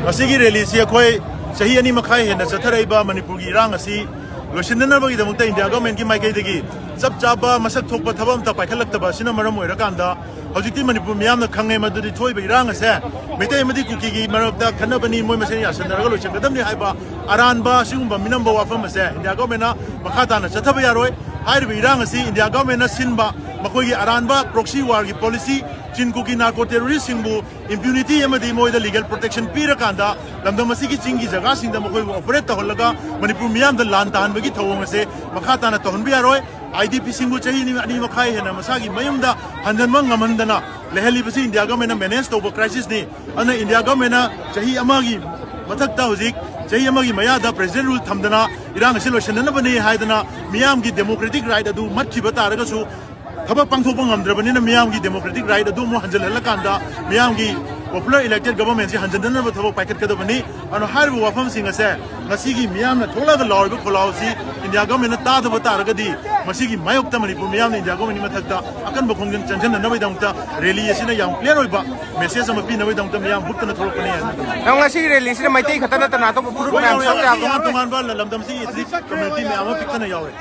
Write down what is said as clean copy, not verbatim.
ꯑꯁꯤꯒꯤ ꯔꯦꯂꯤꯁꯤ ꯑꯩꯈꯣꯏ ꯆꯍꯤ ꯑꯅꯤ ꯃꯈꯥꯏ ꯍꯦꯟꯅ ꯆꯠꯊꯔꯛꯏꯕ ꯃꯅꯤꯄꯨꯔꯒꯤ ꯏꯔꯥꯡ ꯑꯁꯤ ꯂꯣꯏꯁꯤꯟꯅꯅꯕꯒꯤꯗꯃꯛꯇ ꯏꯟꯗꯤꯌꯥ ꯒꯚꯔꯟꯃꯦꯟꯠꯀꯤ ꯃꯥꯏꯀꯩꯗꯒꯤ ꯆꯞ ꯆꯥꯕ ꯃꯁꯛ ꯊꯣꯛꯄ ꯊꯕꯛ ꯑꯃꯠꯇ ꯄꯥꯏꯈꯠꯂꯛꯇꯕ ꯑꯁꯤꯅ ꯃꯔꯝ ꯑꯣꯏꯔꯀꯥꯟꯗ ꯍꯧꯖꯤꯛꯇꯤ ꯃꯅꯤꯄꯨꯔ ꯃꯤꯌꯥꯝꯅ ꯈꯪꯉꯦ ꯃꯗꯨꯗꯤ ꯊꯣꯛꯏꯕ ꯏꯔꯥꯡ ꯑꯁꯦ ꯃꯩꯇꯩ ꯑꯃꯗꯤ ꯀꯨꯀꯤꯒꯤ ꯃꯔꯛꯇ ꯈꯠꯅꯕꯅꯤ ꯃꯣꯏ ꯃꯁꯦꯟ ꯌꯥꯁꯤꯟꯅꯔꯒ ꯂꯣꯏꯁꯤꯟꯒꯗꯕꯅꯤ ꯍꯥꯏꯕ ꯑꯔꯥꯟꯕ ꯑꯁꯤꯒꯨꯝꯕ ꯃꯤꯅꯝꯕ ꯋꯥꯐꯝ ꯑꯁꯦ ꯏꯟꯗꯤꯌꯥ ꯒꯚꯔꯟꯃꯦꯟꯠꯅ ꯃꯈꯥ ꯇꯥꯅ ꯆꯠꯊꯕ ꯌꯥꯔꯣꯏ ꯍꯥꯏꯔꯤꯕ ꯏꯔꯥꯡ ꯑꯁꯤ ꯏꯟꯗꯤꯌꯥ ꯒꯚꯔꯟꯃꯦꯟꯠꯅ ꯁꯤꯟꯕ ꯃꯈꯣꯏꯒꯤ ꯑꯔꯥꯟꯕ ꯄ꯭ꯔꯣꯛꯁꯤ ꯋꯥꯔꯒꯤ ꯄꯣꯂꯤꯁꯤ ꯆꯤꯟ ꯀꯨꯀꯤ ꯅꯥꯔꯀꯣ ꯇꯦꯔꯣꯔꯤꯁꯁꯤꯡꯕꯨ ꯏꯝꯄ꯭ꯌꯨꯅꯤꯇꯤ ꯑꯃꯗꯤ ꯃꯣꯏꯗ ꯂꯤꯒꯦꯜ ꯄ꯭ꯔꯣꯇꯦꯛꯁꯟ ꯄꯤꯔꯀꯥꯟꯗ ꯂꯝꯗꯝ ꯑꯁꯤꯒꯤ ꯆꯤꯡꯒꯤ ꯖꯒꯥꯁꯤꯡꯗ ꯃꯈꯣꯏꯕꯨ ꯑꯣꯄꯔꯦꯠ ꯇꯧꯍꯜꯂꯒ ꯃꯅꯤꯄꯨꯔ ꯃꯤꯌꯥꯝꯗ ꯂꯥꯟ ꯇꯥꯍꯟꯕꯒꯤ ꯊꯧꯑꯣꯡ ꯑꯁꯦ ꯃꯈꯥ ꯇꯥꯅ ꯇꯧꯍꯟꯕ ꯌꯥꯔꯣꯏ IDPꯁꯤꯡꯕꯨ ꯆꯍꯤ ꯑꯅꯤ ꯃꯈꯥꯏ ꯍꯦꯟꯅ ꯃꯁꯥꯒꯤ ꯃꯌꯨꯝꯗ ꯍꯟꯖꯟꯕ ꯉꯝꯍꯟꯗꯅ ꯂꯩꯍꯜꯂꯤꯕꯁꯤ ꯏꯟꯗꯤꯌꯥ ꯒꯚꯔꯟꯃꯦꯟꯠꯅ ꯃꯦꯅꯦꯖ ꯇꯧꯕ ꯀ꯭ꯔꯥꯏꯁꯤꯁꯅꯤ ꯑꯗꯨꯅ ꯏꯟꯗꯤꯌꯥ ꯒꯚꯔꯟꯃꯦꯟꯠꯅ ꯆꯍꯤ ꯑꯃꯒꯤ ꯃꯊꯛꯇ ꯍꯧꯖꯤꯛ ꯆꯍꯤ ꯑꯃꯒꯤ ꯃꯌꯥꯗ ꯄ꯭ꯔꯦꯁꯤꯗꯦꯟꯠ ꯔꯨꯜ ꯊꯝꯗꯅ ꯏꯔꯥꯡ ꯑꯁꯤ ꯂꯣꯏꯁꯤꯟꯅꯅꯕꯅꯤ ꯍꯥꯏꯗꯅ ꯃꯤꯌꯥꯝꯒꯤ ꯗꯦꯃꯣꯀ꯭ꯔꯦꯇꯤꯛ ꯔꯥꯏꯠ ꯑꯗꯨ ꯃꯠꯈꯤꯕ ꯇꯥꯔꯒꯁꯨ ꯊꯕꯛ ꯄꯥꯡꯊꯣꯛꯄ ꯉꯝꯗ꯭ꯔꯕꯅꯤꯅ ꯃꯤꯌꯥꯝꯒꯤ ꯗꯦꯃꯣꯀ꯭ꯔꯦꯇꯤक राइट अदु मो हंजलहल्लकांदा मियामगी पॉपुलर इलेक्टेड गवर्नमेंट से हंजननब थबक पाइखतकदबनी अन हारिबो वाफम सिंग असे ngасigi मियामना थोलाग लावरिबो खोलावसी इंडिया गवर्नमेंट तादब तारगदी मसिगी मायोक्ता मणिपुर मियाम इंडिया गवर्नमेंट मथकता अकनब खोंजन चंजननबय दंगता रैली असिना याम क्लियर ओइबा मेसेज अमा पिनबय दंगता मियाम बुक्तना थोलकने नंग ngasi rally sina maitai khatana tana to puru program तोंगान बा लमदम सी इथनिक कम्युनिटी में आमा पिकना यावे